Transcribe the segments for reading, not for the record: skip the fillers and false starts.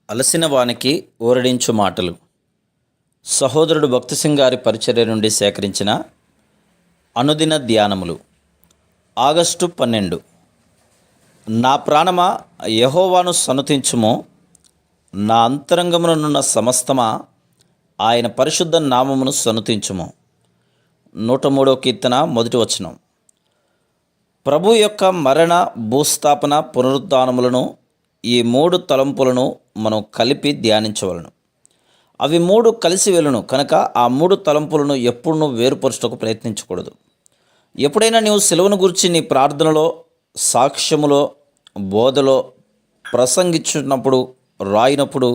అలసిన వానికి ఊరడించు మాటలు. సహోదరుడు భక్తి సింగ్ గారి పరిచర్య నుండి సేకరించిన అనుదిన ధ్యానములు. ఆగస్టు 12. నా ప్రాణమా యెహోవాను సన్నుతించుము, నా అంతరంగముననున్న సమస్తమా ఆయన పరిశుద్ధ నామమును సన్నుతించుము. 103వ కీర్తన 1వ వచనం. ప్రభు యొక్క మరణ, భూస్థాపన, పునరుద్ధానములను, ఈ 3 తలంపులను మనం కలిపి ధ్యానించవలను. అవి 3 కలిసి వెళ్ళును కనుక ఆ 3 తలంపులను ఎప్పుడూ వేరుపరచుటకు ప్రయత్నించకూడదు. ఎప్పుడైనా నీవు సిలువను గురించి నీ ప్రార్థనలో, సాక్ష్యములో, బోధలో ప్రసంగించున్నప్పుడు, రాయినప్పుడు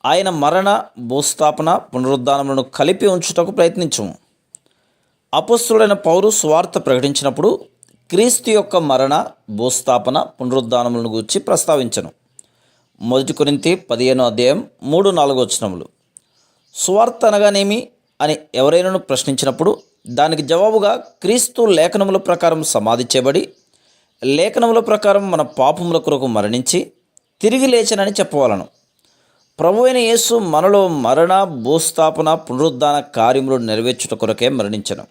ఆయన మరణ, భూస్థాపన, పునరుద్ధానములను కలిపి ఉంచుటకు ప్రయత్నించము. అపొస్తలుడైన పౌలు సువార్త ప్రకటించినప్పుడు క్రీస్తు యొక్క మరణ, భూస్థాపన, పునరుద్ధానములను గురించి ప్రస్తావించను. 1 కొరింథీ 15:3-4 వచనములు. సువార్త అనగానేమి అని ఎవరైనా ప్రశ్నించినప్పుడు దానికి జవాబుగా క్రీస్తు లేఖనముల ప్రకారం సమాధి చేయబడి, లేఖనముల ప్రకారం మన పాపముల కొరకు మరణించి తిరిగి లేచనని చెప్పవలను. ప్రభువైన యేసు మనలో మరణ, భూస్థాపన, పునరుద్ధాన కార్యములు నెరవేర్చుట కొరకే మరణించను.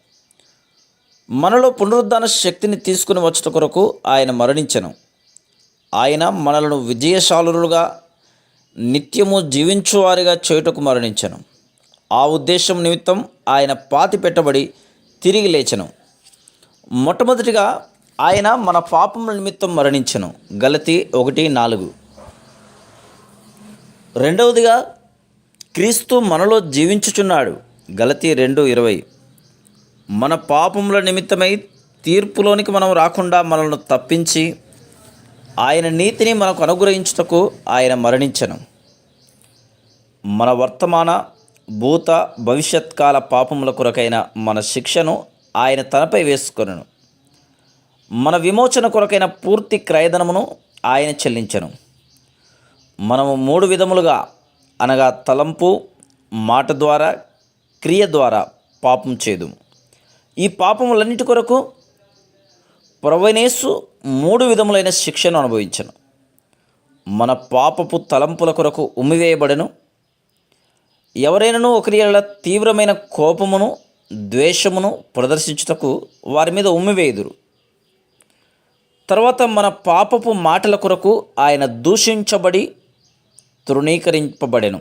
మనలో పునరుద్ధాన శక్తిని తీసుకుని వచ్చుట కొరకు ఆయన మరణించెను. ఆయన మనలను విజయశాలులుగా, నిత్యము జీవించువారిగా చేయుటకు మరణించెను. ఆ ఉద్దేశం నిమిత్తం ఆయన పాతి పెట్టబడి తిరిగి లేచెను. మొట్టమొదటిగా ఆయన మన పాపముల నిమిత్తం మరణించెను. గలతీ 1:4. రెండవదిగా క్రీస్తు మనలో జీవించుచున్నాడు. గలతీ 2:20. మన పాపముల నిమిత్తమై తీర్పులోనికి మనం రాకుండా మనల్ని తప్పించి ఆయన నీతిని మనకు అనుగ్రహించుటకు ఆయన మరణించెను. మన వర్తమాన, భూత, భవిష్యత్కాల పాపముల కొరకైన మన శిక్షను ఆయన తనపై వేసుకొనెను. మన విమోచన కొరకైన పూర్తి క్రయధనమును ఆయన చెల్లించెను. మనము 3 విధములుగా అనగా తలంపు, మాట ద్వారా, క్రియ ద్వారా పాపం చేదుము. ఈ పాపములన్నిటి కొరకు ప్రభువైన యేసు 3 విధములైన శిక్షను అనుభవించెను. మన పాపపు తలంపుల కొరకు ఉమ్మివేయబడెను. ఎవరైనాను ఒకరి యెడల తీవ్రమైన కోపమును, ద్వేషమును ప్రదర్శించుటకు వారి మీద ఉమ్మివేయుదురు. తర్వాత మన పాపపు మాటల కొరకు ఆయన దూషించబడి తృణీకరింపబడెను.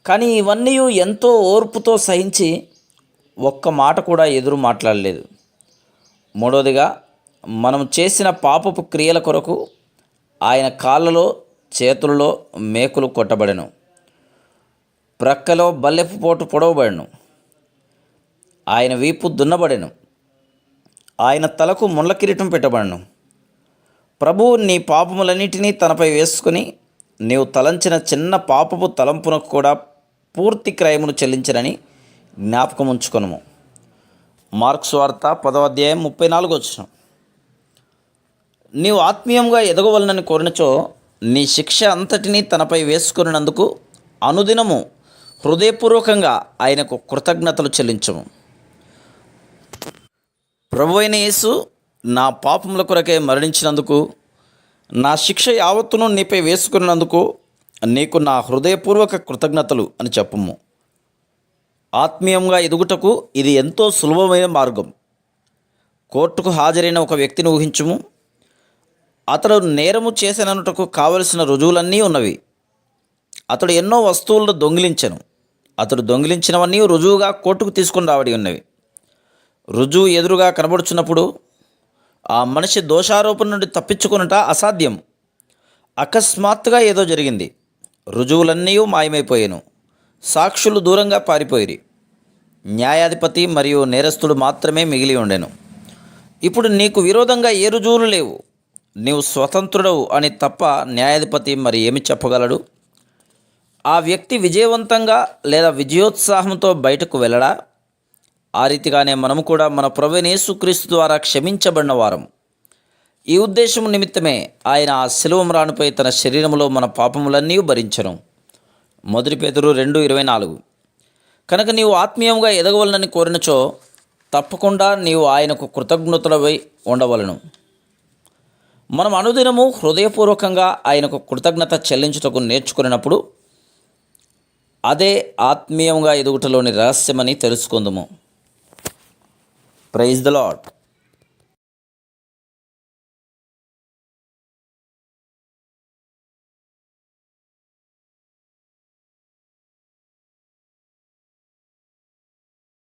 కానీ ఇవన్నీ ఎంతో ఓర్పుతో సహించి ఒక్క మాట కూడా ఎదురు మాట్లాడలేదు. మూడవదిగా మనం చేసిన పాపపు క్రియల కొరకు ఆయన కాళ్ళలో, చేతులలో మేకులు కొట్టబడెను. ప్రక్కలో బల్లెపు పోటు పొడవబడెను. ఆయన వీపు దున్నబడెను. ఆయన తలకు ముళ్ళ కిరీటం పెట్టబడెను. ప్రభువు నీ పాపములన్నిటినీ తనపై వేసుకుని నీవు తలంచిన చిన్న పాపపు తలంపునకు కూడా పూర్తి క్రయమును చెల్లించనని జ్ఞాపకం ఉంచుకొనుము. మార్కు సువార్త 10:34 వచనం. నీవు ఆత్మీయంగా ఎదగవలనని కోరినచో నీ శిక్ష అంతటినీ తనపై వేసుకున్నందుకు అనుదినము హృదయపూర్వకంగా ఆయనకు కృతజ్ఞతలు చెల్లించము. ప్రభువైన యేసు నా పాపముల కొరకే మరణించినందుకు, నా శిక్ష యావత్తును నీపై వేసుకున్నందుకు నీకు నా హృదయపూర్వక కృతజ్ఞతలు అని చెప్పుము. ఆత్మీయంగా ఎదుగుటకు ఇది ఎంతో సులభమైన మార్గం. కోర్టుకు హాజరైన ఒక వ్యక్తిని ఊహించుము. అతడు నేరము చేసినట్టుకు కావలసిన రుజువులన్నీ ఉన్నవి. అతడు ఎన్నో వస్తువులను దొంగిలించెను. అతడు దొంగిలించినవన్నీ రుజువుగా కోర్టుకు తీసుకుని రావడి ఉన్నవి. రుజువు ఎదురుగా కనబడుచున్నప్పుడు ఆ మనిషి దోషారోపణ నుండి తప్పించుకొనుట అసాధ్యం. అకస్మాత్తుగా ఏదో జరిగింది. రుజువులన్నీ మాయమైపోయాను. సాక్షులు దూరంగా పారిపోయిరి. న్యాయాధిపతి మరియు నేరస్తుడు మాత్రమే మిగిలి ఉండెను. ఇప్పుడు నీకు విరోధంగా ఏ రుజువులు లేవు. నీవు స్వతంత్రుడవు అని తప్ప న్యాయాధిపతి మరి ఏమి చెప్పగలడు? ఆ వ్యక్తి విజయవంతంగా లేదా విజయోత్సాహంతో బయటకు వెళ్ళడా? ఆ రీతిగానే మనము కూడా మన ప్రభువైన యేసుక్రీస్తు ద్వారా క్షమించబడిన వారం. ఈ ఉద్దేశం నిమిత్తమే ఆయన ఆ శిలువ మ్రానుపై తన శరీరములో మన పాపములన్నీ భరించెను. 1 పేతురు 2:24. కనుక నీవు ఆత్మీయంగా ఎదగవలనని కోరినచో తప్పకుండా నీవు ఆయనకు కృతజ్ఞతలవై ఉండవలను. మనం అనుదినము హృదయపూర్వకంగా ఆయనకు కృతజ్ఞత చెల్లించుటకు నేర్చుకున్నప్పుడు అదే ఆత్మీయంగా ఎదుగుటలోని రహస్యమని తెలుసుకుందాము. Praise the lord.